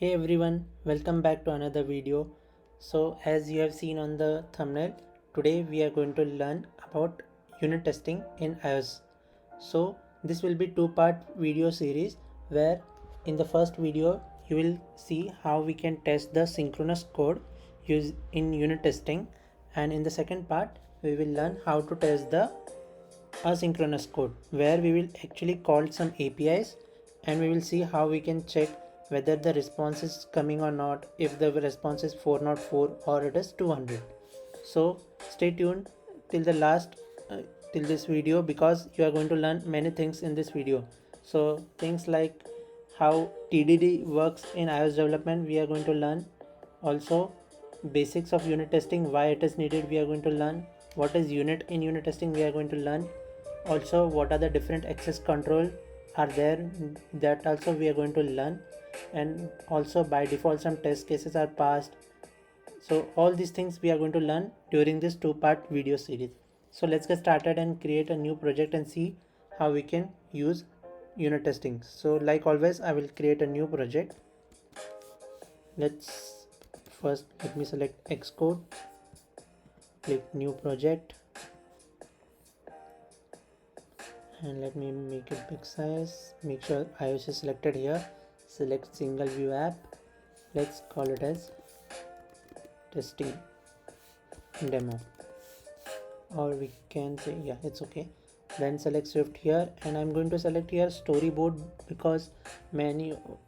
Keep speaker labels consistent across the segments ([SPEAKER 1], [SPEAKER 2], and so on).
[SPEAKER 1] Hey everyone, welcome back to another video. So as you have seen on the thumbnail, today we are going to learn about unit testing in iOS. So this will be two-part video series where in the first video you will see how we can test the synchronous code used in unit testing, and in the second part we will learn how to test the asynchronous code where we will actually call some APIs and we will see how we can check whether the response is coming or not, if the response is 404 or it is 200. So stay tuned till the last till this video, because you are going to learn many things in this video. So things like how TDD works in iOS development we are going to learn. Also basics of unit testing, why it is needed we are going to learn. What is unit in unit testing we are going to learn. Also what are the different access control are there, that also we are going to learn. And also by default some test cases are passed. So all these things we are going to learn during this two-part video series. So let's get started and create a new project and see how we can use unit testing. So like always I will create a new project. Let's first let me select Xcode, click new project, and let me make it big size. Make sure iOS is selected here. Select single view app. Let's call it as testing demo, or we can say, yeah, it's okay. Then select Swift here, and I'm going to select here storyboard because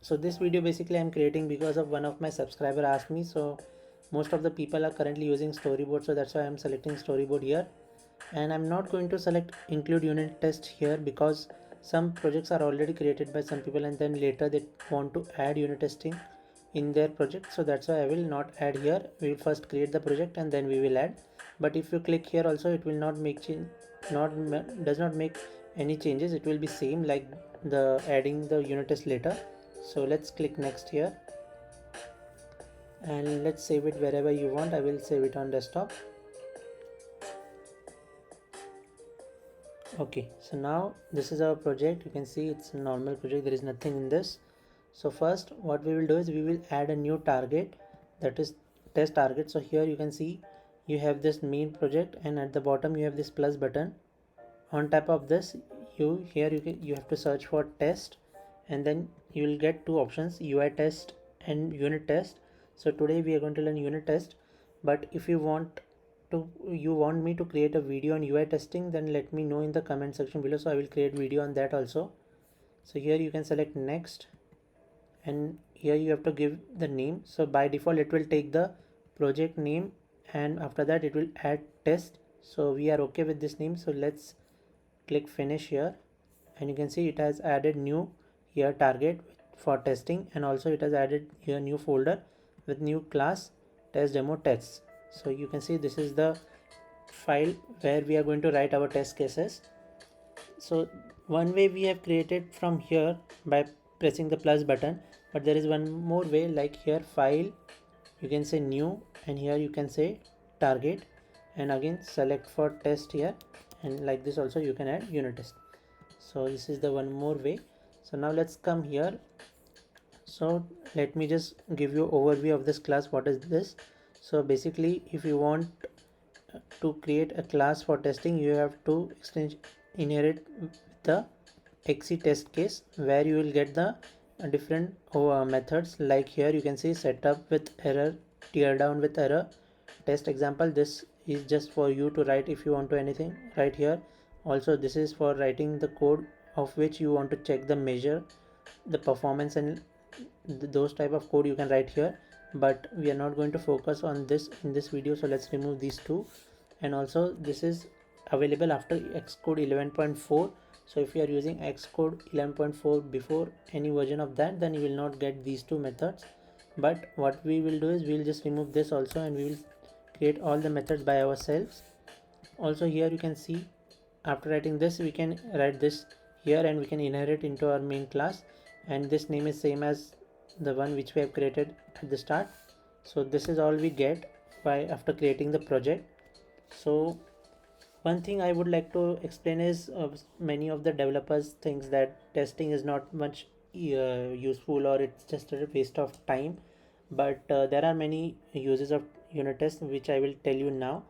[SPEAKER 1] so this video basically I'm creating because of one of my subscriber asked me. So most of the people are currently using storyboard, so that's why I'm selecting storyboard here. And I'm not going to select include unit test here because some projects are already created by some people and then later they want to add unit testing in their project, so that's why I will not add here. We will first create the project and then we will add. But if you click here also, it will not make does not make any changes. It will be same like the adding the unit test later. So let's click next here and let's save it wherever you want. I will save it on desktop. Okay, so now this is our project. You can see it's a normal project, there is nothing in this. So first what we will do is we will add a new target, that is test target. So here you can see you have this main project and at the bottom you have this plus button. On top of this you have to search for test, and then you will get two options, UI test and unit test. So today we are going to learn unit test, but if you want me to create a video on UI testing, then let me know in the comment section below, so I will create video on that also. So here you can select next, and here you have to give the name. So by default it will take the project name, and after that it will add test. So we are okay with this name, so let's click finish here, and you can see it has added new here target for testing, and also it has added here new folder with new class test demo tests. So you can see this is the file where we are going to write our test cases. So one way we have created from here by pressing the plus button, but there is one more way, like here file, you can say new, and here you can say target, and again select for test here, and like this also you can add unit test. So this is the one more way. So now let's come here. So let me just give you overview of this class. What is this? So basically if you want to create a class for testing, you have to inherit the XC test case, where you will get the different methods. Like here you can see setup with error, teardown with error, test example. This is just for you to write if you want to anything right here. Also this is for writing the code of which you want to check the measure the performance, and those type of code you can write here, but we are not going to focus on this in this video. So let's remove these two. And also this is available after Xcode 11.4. so if you are using Xcode 11.4 before any version of that, then you will not get these two methods. But what we will do is we will just remove this also, and we will create all the methods by ourselves. Also here you can see after writing this we can write this here, and we can inherit into our main class, and this name is same as the one which we have created at the start. So this is all we get by after creating the project. So one thing I would like to explain is many of the developers thinks that testing is not much useful or it's just a waste of time, but there are many uses of unit test which I will tell you now.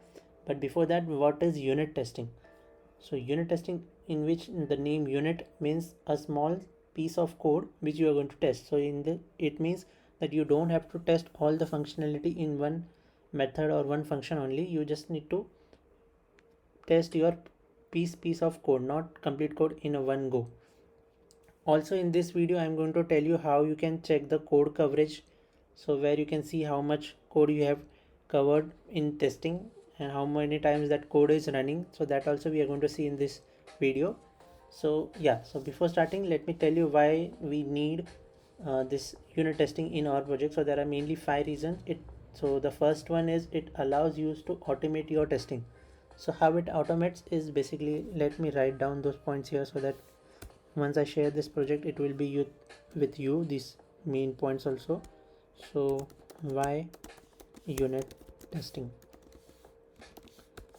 [SPEAKER 1] But before that, what is unit testing? So unit testing, in which the name unit means a small piece of code which you are going to test. So it means that you don't have to test all the functionality in one method or one function only. You just need to test your piece of code, not complete code in a one go. Also in this video I'm going to tell you how you can check the code coverage, so where you can see how much code you have covered in testing and how many times that code is running. So that also we are going to see in this video. So yeah, so before starting, let me tell you why we need this unit testing in our project. So there are mainly 5 reasons. So the first one is it allows you to automate your testing. So how it automates is basically, let me write down those points here so that once I share this project it will be with you these main points also. So why unit testing?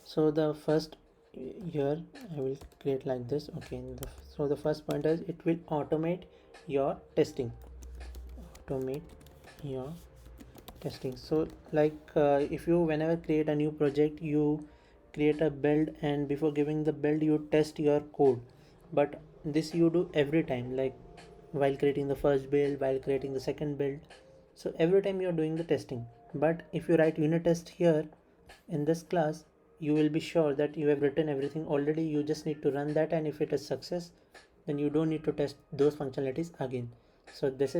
[SPEAKER 1] So the first, here I will create like this. Okay, so the first point is it will automate your testing. Automate your testing. So like if you whenever create a new project, you create a build, and before giving the build you test your code. But this you do every time, like while creating the first build, while creating the second build. So every time you are doing the testing. But if you write unit test here in this class, you will be sure that you have written everything already. You just need to run that, and if it is success, then you don't need to test those functionalities again. So this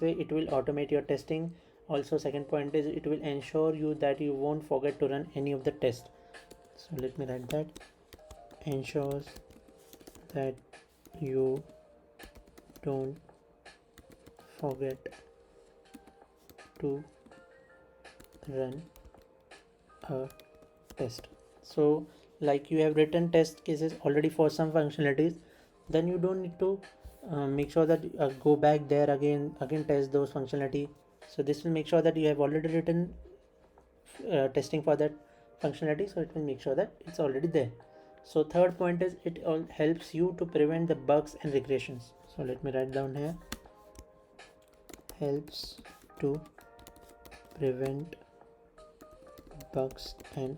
[SPEAKER 1] way it will automate your testing. Also, second point is it will ensure you that you won't forget to run any of the tests. So let me write that. Ensures that you don't forget to run a test. So like you have written test cases already for some functionalities, then you don't need to make sure that go back there again test those functionality. So this will make sure that you have already written testing for that functionality, so it will make sure that it's already there. So third point is it all helps you to prevent the bugs and regressions. So let me write down here, helps to prevent bugs and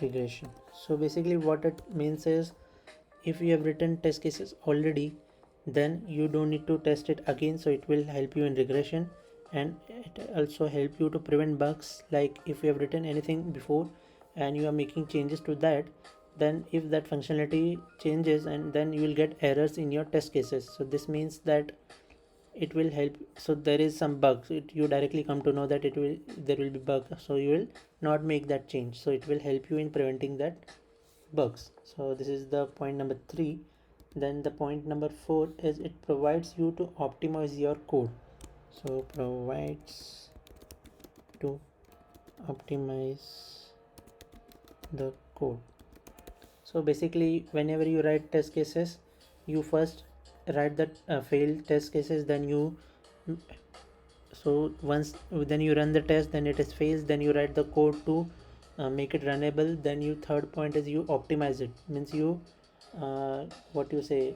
[SPEAKER 1] regression. So basically what it means is, if you have written test cases already, then you don't need to test it again. So it will help you in regression, and it also help you to prevent bugs. Like if you have written anything before and you are making changes to that, then if that functionality changes, and then you will get errors in your test cases. So this means that it will help. So there is some bugs, you directly come to know that there will be bug, so you will not make that change. So it will help you in preventing that bugs. So this is the point number 3. Then the point number 4 is it provides you to optimize your code. So provides to optimize the code. So basically whenever you write test cases, you first write that failed test cases, then you so once then you run the test, then it is fails, then you write the code to make it runnable. Then you third point is you optimize it, means you what you say,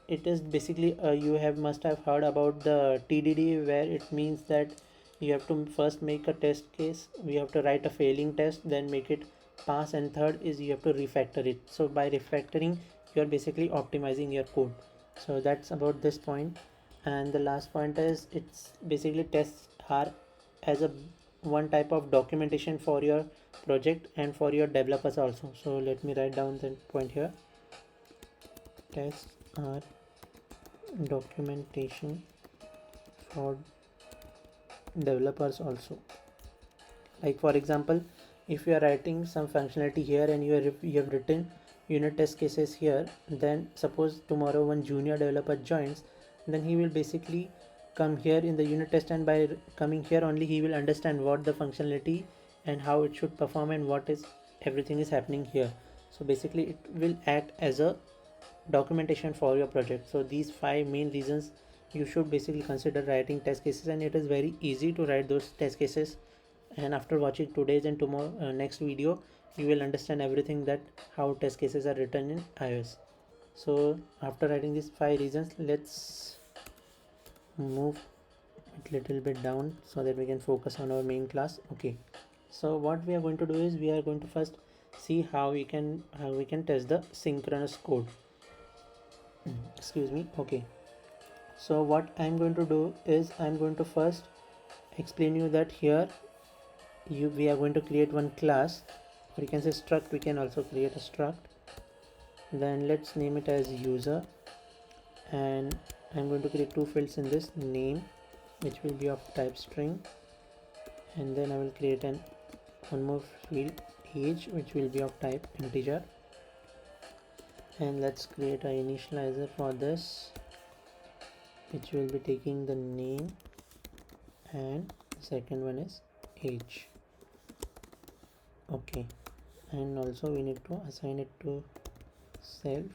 [SPEAKER 1] it is basically you have must have heard about the TDD, where it means that you have to first make a test case, we have to write a failing test, then make it pass, and third is you have to refactor it. So by refactoring you are basically optimizing your code. So that's about this point. And the last point is it's basically tests are as a one type of documentation for your project and for your developers also. So let me write down the point here. Tests are documentation for developers also. Like for example, if you are writing some functionality here and you have written unit test cases here, then suppose tomorrow one junior developer joins, then he will basically come here in the unit test, and by coming here only he will understand what the functionality and how it should perform and what is everything is happening here. So basically it will act as a documentation for your project. So these 5 main reasons you should basically consider writing test cases, and it is very easy to write those test cases. And after watching today's and tomorrow next video, you will understand everything that how test cases are written in iOS. So after writing these 5 reasons, let's move it little bit down so that we can focus on our main class. Okay, so what we are going to do is we are going to first see how we can test the synchronous code. Excuse me. Okay, so what I'm going to do is I'm going to first explain you that here we are going to create one class, or you can say struct. We can also create a struct. Then let's name it as user, and I'm going to create two fields in this: name, which will be of type string, and then I will create one more field, age, which will be of type integer. And let's create an initializer for this, which will be taking the name, and the second one is age. Okay, and also we need to assign it to self,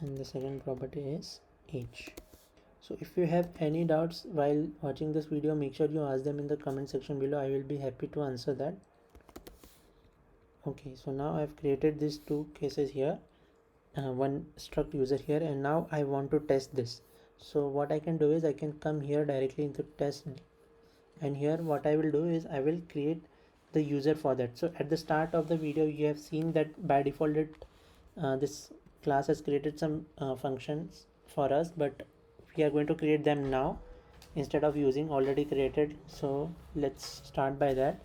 [SPEAKER 1] and the second property is age. So if you have any doubts while watching this video, make sure you ask them in the comment section below. I will be happy to answer that. Okay, so now I've created these two cases here, one struct user here, and now I want to test this. So what I can do is I can come here directly into test, and here what I will do is I will create the user for that. So at the start of the video you have seen that by default this class has created some functions for us, but we are going to create them now instead of using already created. So let's start by that.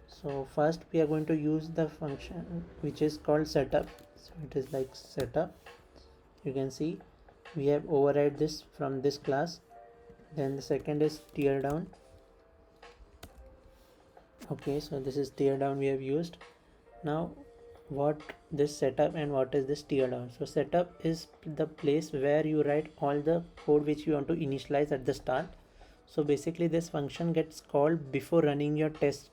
[SPEAKER 1] So first we are going to use the function which is called setup. So it is like setup. You can see we have override this from this class. Then the second is teardown. Okay, so this is teardown we have used. Now what this setup and what is this teardown? So setup is the place where you write all the code which you want to initialize at the start. So basically this function gets called before running your test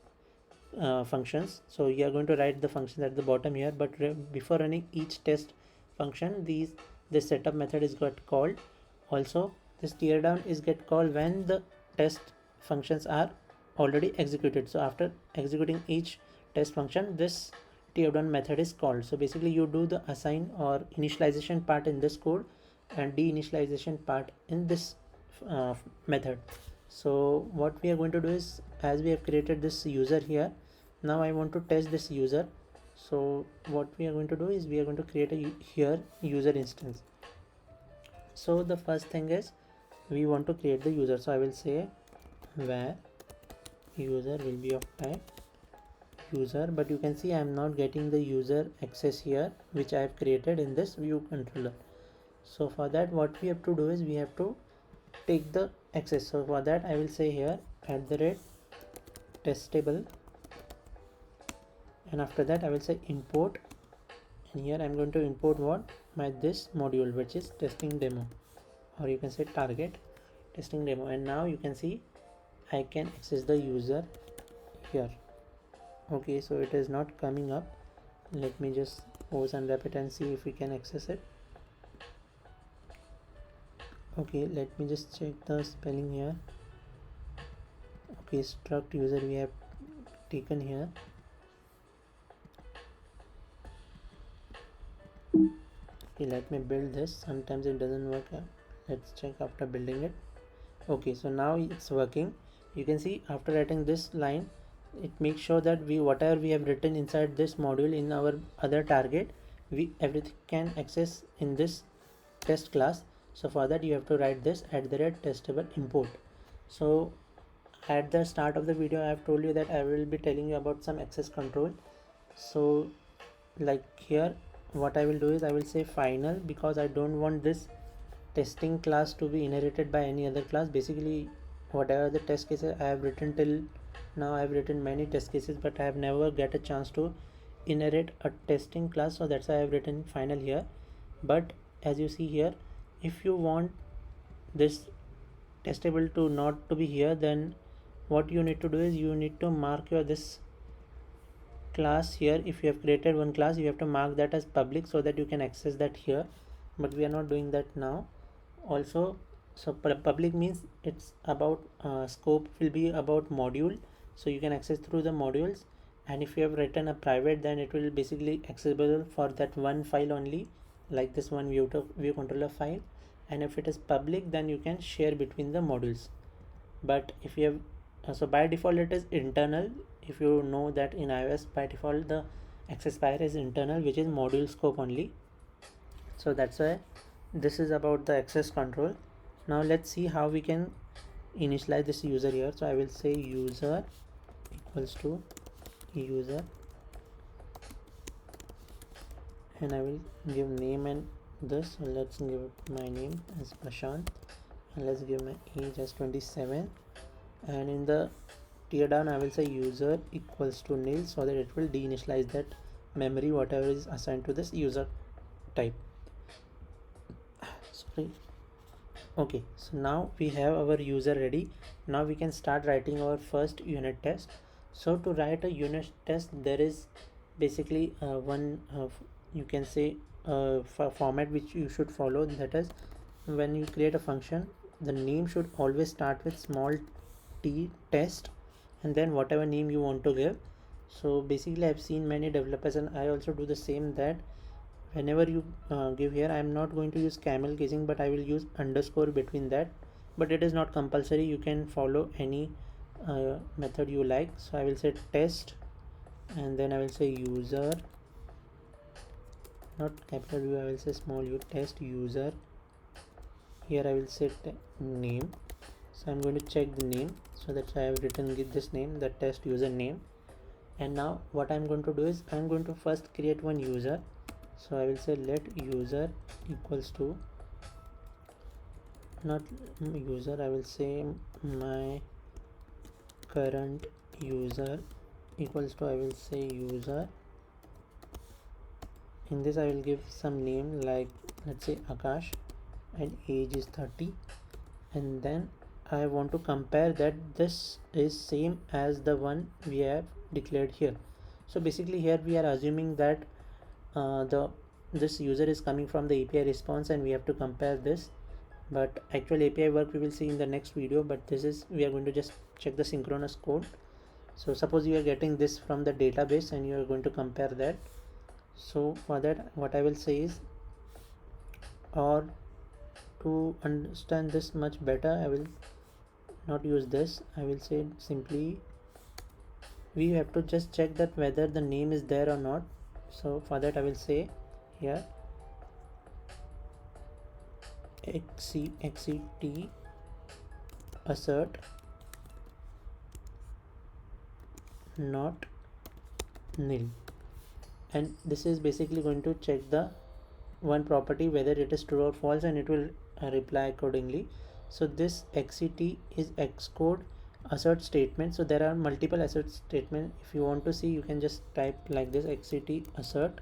[SPEAKER 1] functions. So you are going to write the functions at the bottom here, but before running each test function, this setup method is got called. Also this teardown is get called when the test functions are already executed. So after executing each test function, this teardown method is called. So basically you do the assign or initialization part in this code and deinitialization part in this method. So what we are going to do is, as we have created this user here, now I want to test this user. So what we are going to do is we are going to create a here user instance. So the first thing is we want to create the user. So I will say where user will be of type user, but you can see I am not getting the user access here which I have created in this view controller. So for that what we have to do is we have to take the access. So for that I will say here @testable, and after that I will say import, and here I'm going to import what, this module which is testing demo, or you can say target testing demo. And now you can see I can access the user here. Okay, so it is not coming up. Let me just pause and unwrap it and see if we can access it. Okay, let me just check the spelling here. Okay, struct user we have taken here. Okay, let me build this. Sometimes it doesn't work. Let's check after building it. Okay, so now it's working. You can see after writing this line, it makes sure that whatever we have written inside this module in our other target, everything can access in this test class. So for that you have to write this @testable import. So at the start of the video I have told you that I will be telling you about some access control. So like here what I will do is I will say final, because I don't want this testing class to be inherited by any other class. Basically whatever the test cases I have written till now, I have written many test cases, but I have never get a chance to inherit a testing class. So that's why I have written final here. But as you see here, if you want this testable to not to be here, then what you need to do is you need to mark your this class here. If you have created one class, you have to mark that as public so that you can access that here, but we are not doing that now. Also, so public means it's about scope will be about module, so you can access through the modules. And if you have written a private, then it will basically accessible for that one file only, like this one view controller file. and if it is public then you can share between the modules. But if you have so by default it is internal. If you know that in iOS by default the access pair is internal, which is module scope only. So that's why this is about the access control. Now let's see how we can initialize this user here. So I will say user equals to user, and I will give name and this. So let's give my name as Prashant, and let's give my age as 27, and in the teardown I will say user equals to nil, so that it will deinitialize that memory whatever is assigned to this user type. Sorry. Okay, so now we have our user ready. Now we can start writing our first unit test. So to write a unit test, there is basically one you can say format which you should follow. That is, when you create a function, the name should always start with small t test, and then whatever name you want to give. So basically I've seen many developers, and I also do the same, that whenever you give here, I'm not going to use camel casing, but I will use underscore between that, but it is not compulsory. You can follow any method you like. So I will say test, and then I will say user, not capital U, I will say small u, test user. Here I will say name. So I'm going to check the name, so that's why I have written this name, the test user name. And now what I'm going to do is I'm going to first create one user. So I will say let user equals to, not user, I will say my current user equals to, I will say user. In this I will give some name, like let's say Akash, and age is 30, and then I want to compare that this is same as the one we have declared here. So basically here we are assuming that this user is coming from the API response, and we have to compare this, but actual API work we will see in the next video. But this is, we are going to just check the synchronous code. So suppose you are getting this from the database and you are going to compare that. So for that what I will say is, or to understand this much better, I will not use this. I will say simply we have to just check that whether the name is there or not. So for that I will say here xct assert not nil, and this is basically going to check the one property whether it is true or false, and it will reply accordingly. So this xct is xcode assert statement. So there are multiple assert statement. If you want to see, you can just type like this, xct assert,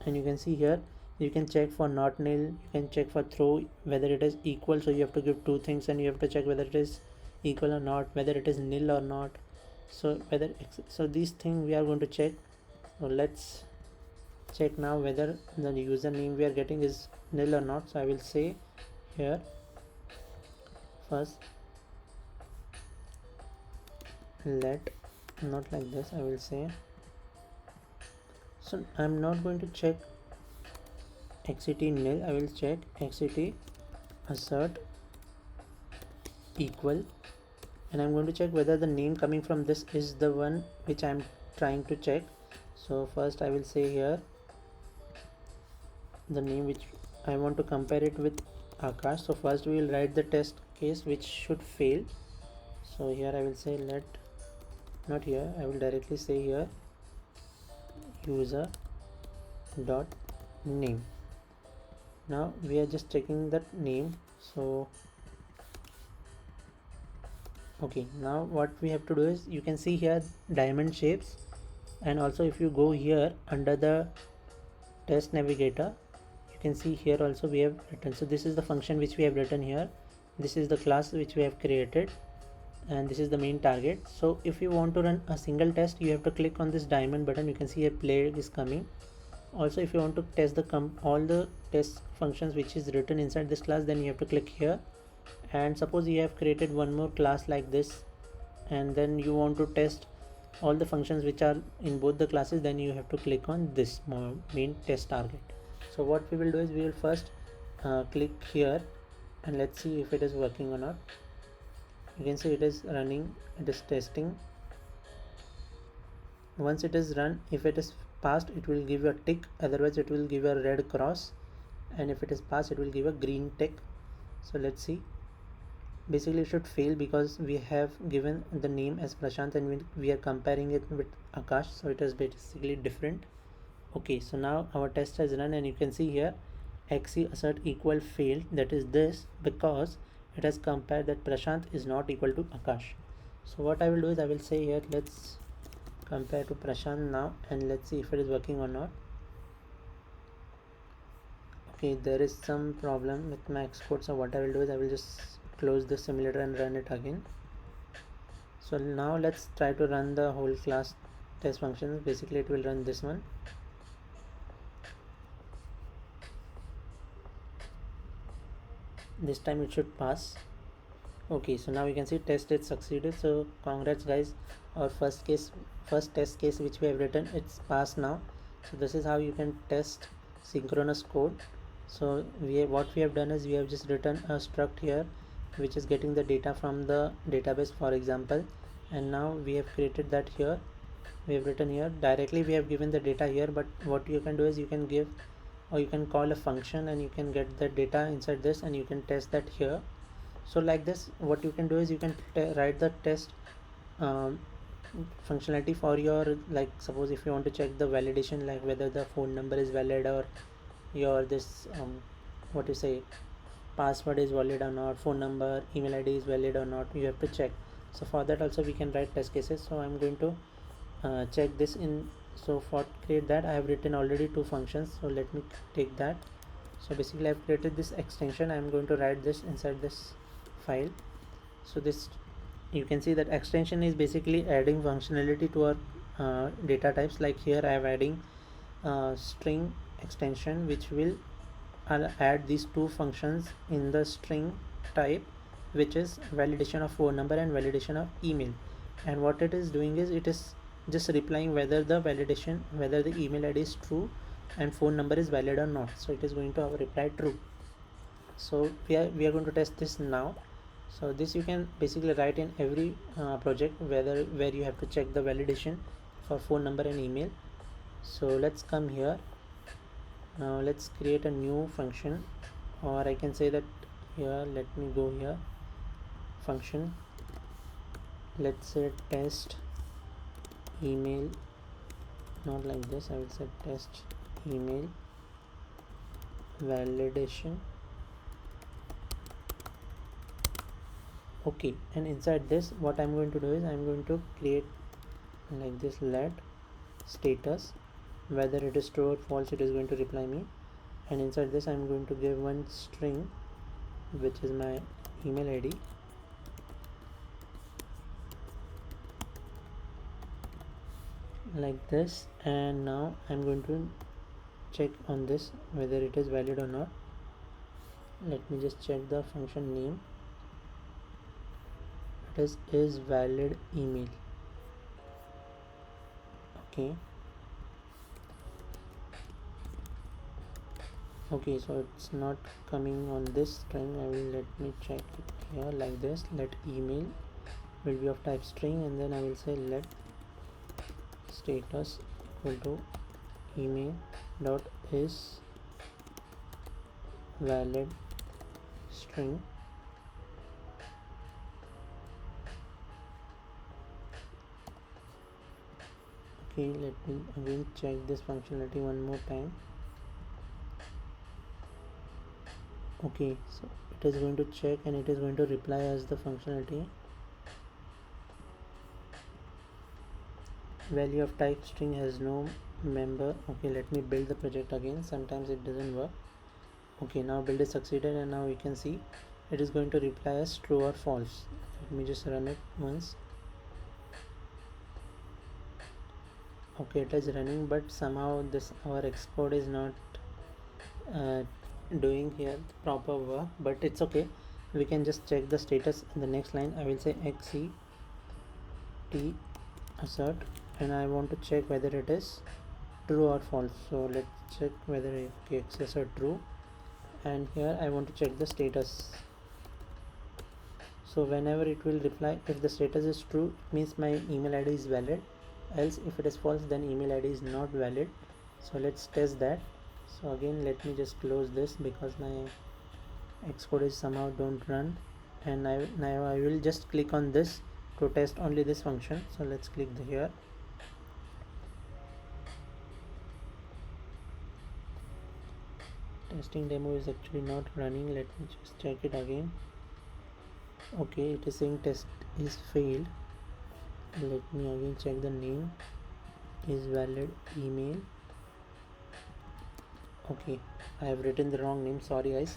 [SPEAKER 1] and you can see here you can check for not nil, you can check for throw whether it is equal. So you have to give two things, and you have to check whether it is equal or not, whether it is nil or not. So whether, so these things we are going to check. So let's check now whether the username we are getting is nil or not. So I will say here first let, not like this, I will say, so I'm not going to check xct nil, I will check xct assert equal, and I'm going to check whether the name coming from this is the one which I'm trying to check. So first I will say here the name which I want to compare it with Akash. So first we will write the test case which should fail. So here I will say let, not here, I will directly say here user dot name. Now we are just checking that name. So okay, now what we have to do is, you can see here diamond shapes, and also if you go here under the test navigator, you can see here also we have written. So this is the function which we have written here, this is the class which we have created, and this is the main target. So if you want to run a single test, you have to click on this diamond button. You can see a play is coming. Also if you want to test the all the test functions which is written inside this class, then you have to click here. And suppose you have created one more class like this, and then you want to test all the functions which are in both the classes, then you have to click on this main test target. So what we will do is we will first click here and let's see if it is working or not. You can see it is running, it is testing. Once it is run, if it is passed, it will give you a tick, otherwise it will give a red cross, and if it is passed, it will give a green tick. So let's see. Basically it should fail because we have given the name as Prashant and we are comparing it with Akash, so it is basically different. Okay, so now our test has run and you can see here xe assert equal failed, that is this because it has compared that Prashant is not equal to Akash. So what I will do is I will say here let's compare to Prashant now and let's see if it is working or not. Okay, there is some problem with my export, so what I will do is I will just close the simulator and run it again. So now let's try to run the whole class test functions. Basically it will run this one. This time it should pass. Okay, so now you can see test it succeeded. So congrats guys, our first test case which we have written, it's passed now. So this is how you can test synchronous code. So what we have done is we have just written a struct here which is getting the data from the database, for example, and now we have created that here. We have written here directly, we have given the data here, but what you can do is you can give or you can call a function and you can get the data inside this and you can test that here. So like this, what you can do is you can write the test functionality for your, like suppose if you want to check the validation, like whether the phone number is valid or your this what you say password is valid or not, phone number, email id is valid or not, you have to check. So for that also we can write test cases. So I'm going to check this in. So for create that I have written already two functions, so let me take that. So basically I've created this extension, I'm going to write this inside this file. So this, you can see that extension is basically adding functionality to our data types. Like here I am adding string extension which will add these two functions in the string type, which is validation of phone number and validation of email. And what it is doing is it is just replying whether the email id is true and phone number is valid or not. So it is going to reply true. So we are going to test this now. So this you can basically write in every project where you have to check the validation for phone number and email. So let's come here. Now let's create a new function, or I can say that here, let me go here, function, let's say test email, not like this, I will say test email validation. Okay, and inside this what I'm going to do is I'm going to create like this, let status, whether it is true or false it is going to reply me, and inside this I'm going to give one string which is my email id, like this. And now I'm going to check on this whether it is valid or not. Let me just check the function name. It is valid email. Okay, so it's not coming on this string. Let me check it here like this, let email will be of type string, and then I will say let status equal to email dot is valid string. Okay, let me again check this functionality one more time. Okay, so it is going to check and it is going to reply as the functionality. Value of type string has no member. Okay, let me build the project again, sometimes it doesn't work. Okay, now build is succeeded and now we can see it is going to reply as true or false. Let me just run it once. Okay, it is running, but somehow this our Xcode is not doing here proper work, but it's okay, we can just check the status in the next line. I will say XCT assert and I want to check whether it is true or false. So let's check whether access are true, and here I want to check the status. So whenever it will reply, if the status is true, it means my email ID is valid, else if it is false, then email ID is not valid. So let's test that. So again, let me just close this because my Xcode is somehow don't run, and now I will just click on this to test only this function. So let's click here. Testing demo is actually not running. Let me just check it again. Okay, it is saying test is failed. Let me again check the name is valid email. Okay, I have written the wrong name, sorry guys.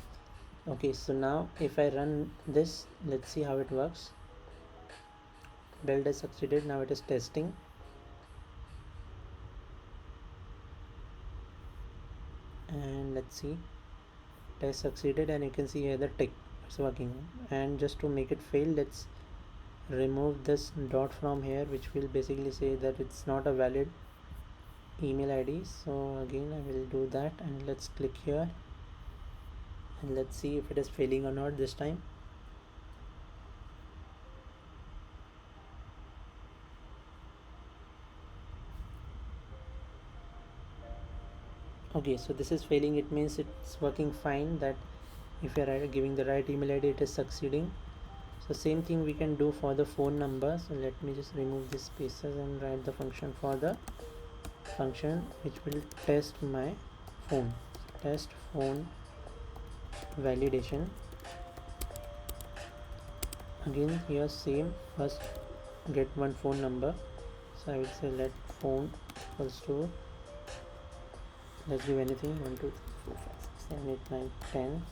[SPEAKER 1] Okay, so now if I run this, let's see how it works. Build has succeeded. Now it is testing. And let's see, test succeeded, and you can see here the tick, it's working. And just to make it fail, let's remove this dot from here, which will basically say that it's not a valid email ID. So again I will do that, and let's click here, and let's see if it is failing or not this time. Okay, so this is failing. It means it's working fine, that if you are giving the right email ID, it is succeeding. So same thing we can do for the phone number. So let me just remove these spaces and write the function for the function which will test my phone. Test phone validation. Again here same, first get one phone number. So I will say let phone equals to, let's give anything, 1 2 3 4 5 6 7 8 9 10,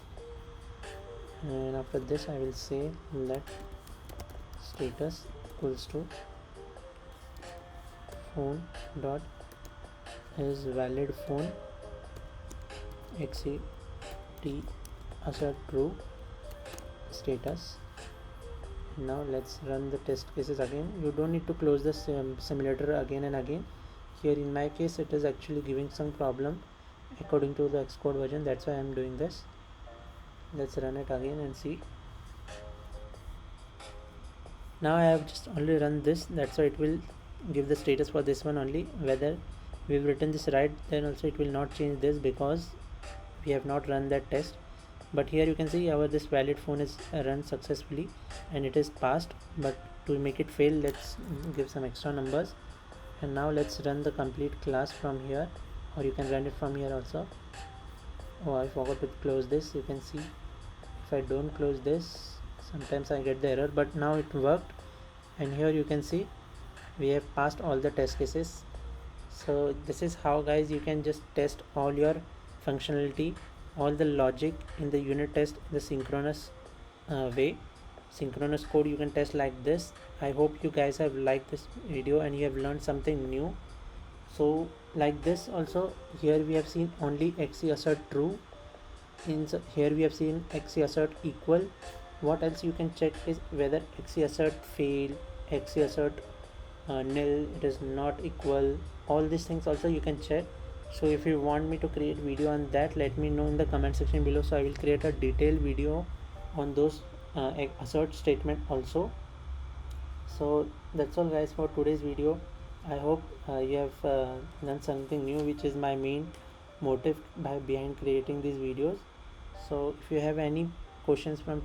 [SPEAKER 1] and after this I will say let status equals to phone dot is valid phone XCT assert true status. Now let's run the test cases again. You don't need to close the simulator again and again. Here in my case it is actually giving some problem according to the Xcode version, that's why I am doing this. Let's run it again and see. Now I have just only run this, that's why it will give the status for this one only. Whether we've written this right, then also it will not change this because we have not run that test. But here you can see our this valid phone is run successfully and it is passed. But to make it fail, let's give some extra numbers. And now let's run the complete class from here, or you can run it from here also. Oh, I forgot to close this. You can see if I don't close this, sometimes I get the error, but now it worked. And here you can see we have passed all the test cases. So this is how guys you can just test all your functionality, all the logic in the unit test in the synchronous way. Synchronous code you can test like this. I hope you guys have liked this video and you have learned something new. So like this also, here we have seen only XC assert true. Here we have seen XC assert equal. What else you can check is whether XC assert fail, XC assert nil, it is not equal. All these things also you can check. So if you want me to create video on that, let me know in the comment section below. So I will create a detailed video on those assert statement also. So that's all guys for today's video. I hope you have learned something new, which is my main motive behind creating these videos. So if you have any questions from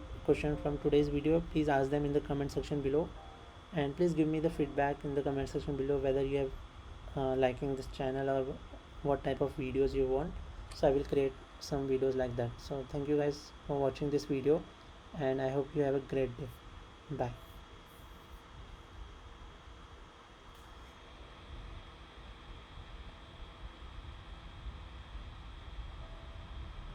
[SPEAKER 1] today's video, please ask them in the comment section below, and please give me the feedback in the comment section below whether you have liking this channel or what type of videos you want. So I will create some videos like that. So thank you guys for watching this video, and I hope you have a great day. Bye.